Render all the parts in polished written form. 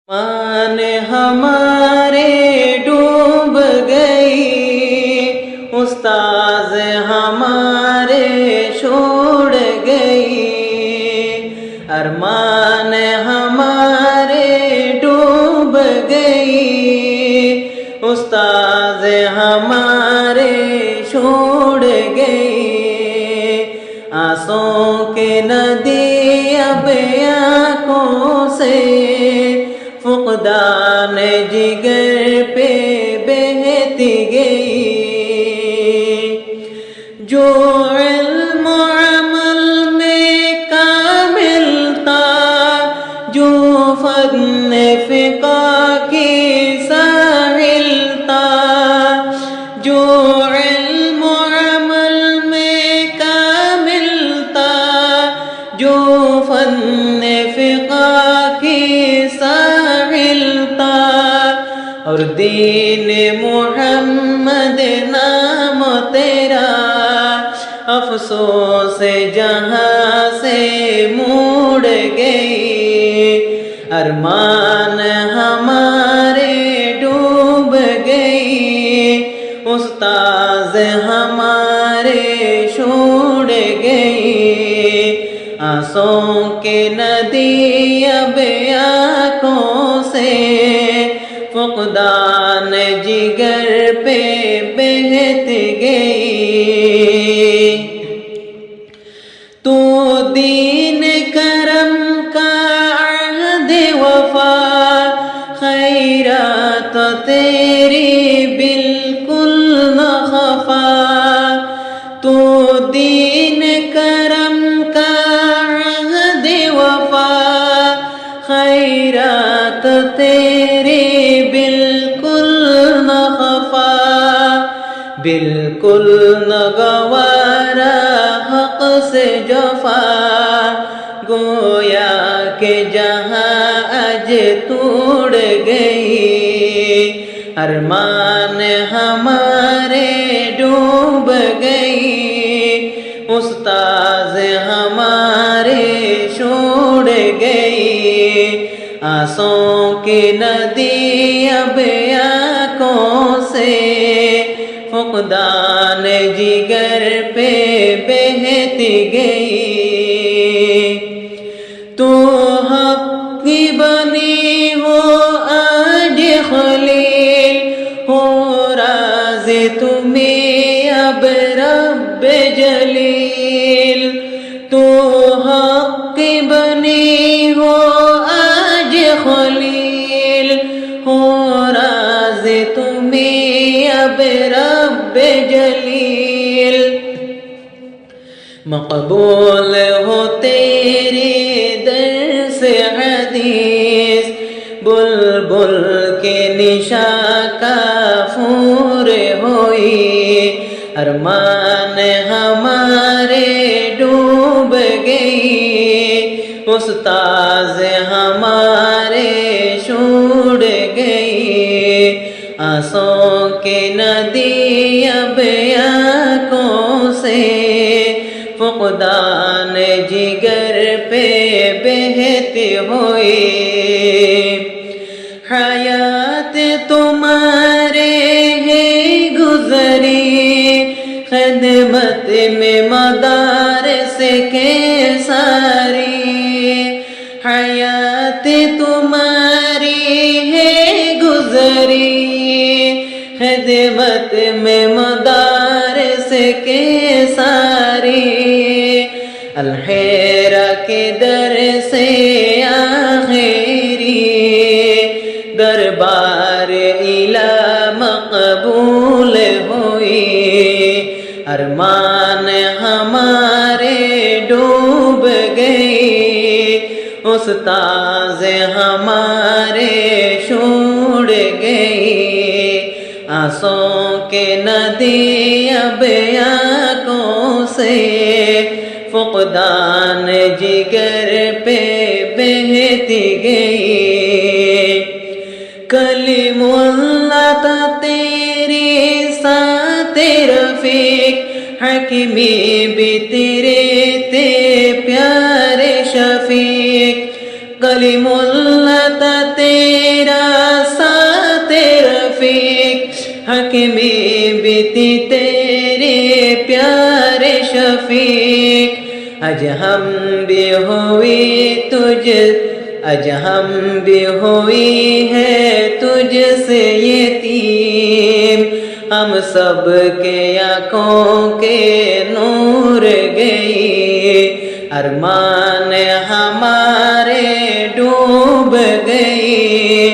مان ہمارے ڈوب گئی، استاذ ہمارے چھوڑ گئی، ارمان ہمارے ڈوب گئی، استاذ ہمارے چھوڑ گئی، آنسوں کے ندی اب آنکھوں سے فقدان جگر پہ بہتی گئی، جو علم و عمل میں کامل تھا، جو فن فقہ کی ساحل تھا، جو علم و عمل میں کامل تھا، جو فن فقہ کی ساحل تھا، اور دین محمد نام تیرا افسوس جہاں سے موڑ گئی، ارمان ہمارے ڈوب گئی، استاذ ہمارے چھوڑ گئی، آنسوں کے ندی اب آنکھوں سے فقدان جگر پہ بہت گئی، تو دین کرم کا عہد وفا، خیرات تیری بالکل نہ خفا، تو دین کرم کا عہد وفا، خیرات تیری بالکل نہ خفا، بالکل نہ گوارا حق سے جفا، گویا کہ جہاں اج توڑ گئی، ارمان ہمارے ڈوب گئی، استاذ ہمارے چھوڑ گئی، آنسوں کی ندی اب آنکھوں سے فقدان جگر پہ بہتی گئی، تو حق کی بنی ہو آج خلیل، ہو راز تمہیں اب رب جلیل، تو حق کی بنی ہو آج خلیل، ہو راز تمہیں اب رب جلیل، مقبول ہو تیری درس حدیث، بلبل کے نشاں کافور ہوئی، ارمان ہمارے ڈوب گئی، استاذ ہمارے چھوڑ گئی، آنسوں کے ندی اب آنکھوں سے فقدان جگر پہ بہتی ہوئی، حیات تمہارے ہے گزری، خدمت میں مدارس کے ساری، حیات تمہاری ہے گزری، خدمت میں مدارس کے ساری، الحیرہ کے در سے آخری، دربار الہ مقبول ہوئی، ارمان ہمارے ڈوب گئی، استاذ ہمارے چھوڑ گئی، آنسوں کے ندی اب آنکھوں سے فقدان جگر پہ بہتی گئی، کلم اللہ تھا تیرے ساتھ رفیق، حکمی بھی تیرے تھے پیارے شفیق، کلم اللہ تھا تیرے میں بیتی تیرے پیارے شفیق آج ہم بھی ہوئی ہے تجھ سے یتیم ہم سب کے آنکھوں کے نور گئی ارمان ہمارے ڈوب گئی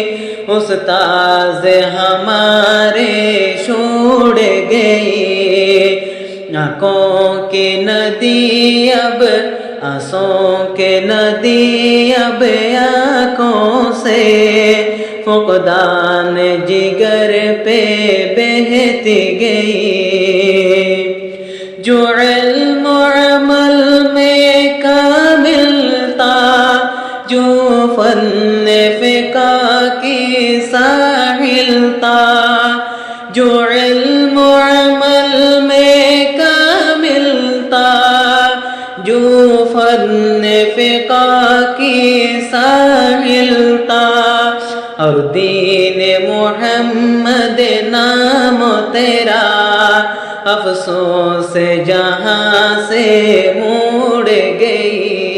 استاذ ہمارے چھوڑ گئی آنکھوں کی ندی اب آنسوں کے ندی اب آنکھوں سے فقدان جگر پہ بہتی گئی جو علم و عمل میں کامل تھا جو فن فقہ کی ساحل تھا جو علم و عمل میں کامل تھا جو فن فقہ کی ساحل تھا اور دین محمد نام تیرا افسوس جہاں سے موڑ گئی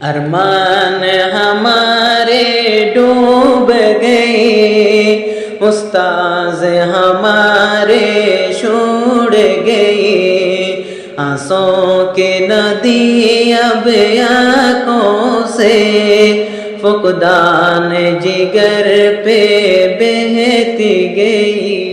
ارمان ہمارے ڈوب گئے استاذ ہمارے چھوڑ گئی آنسوں کی ندی اب آنکھوں سے فقدان جگر پہ بہتی گئی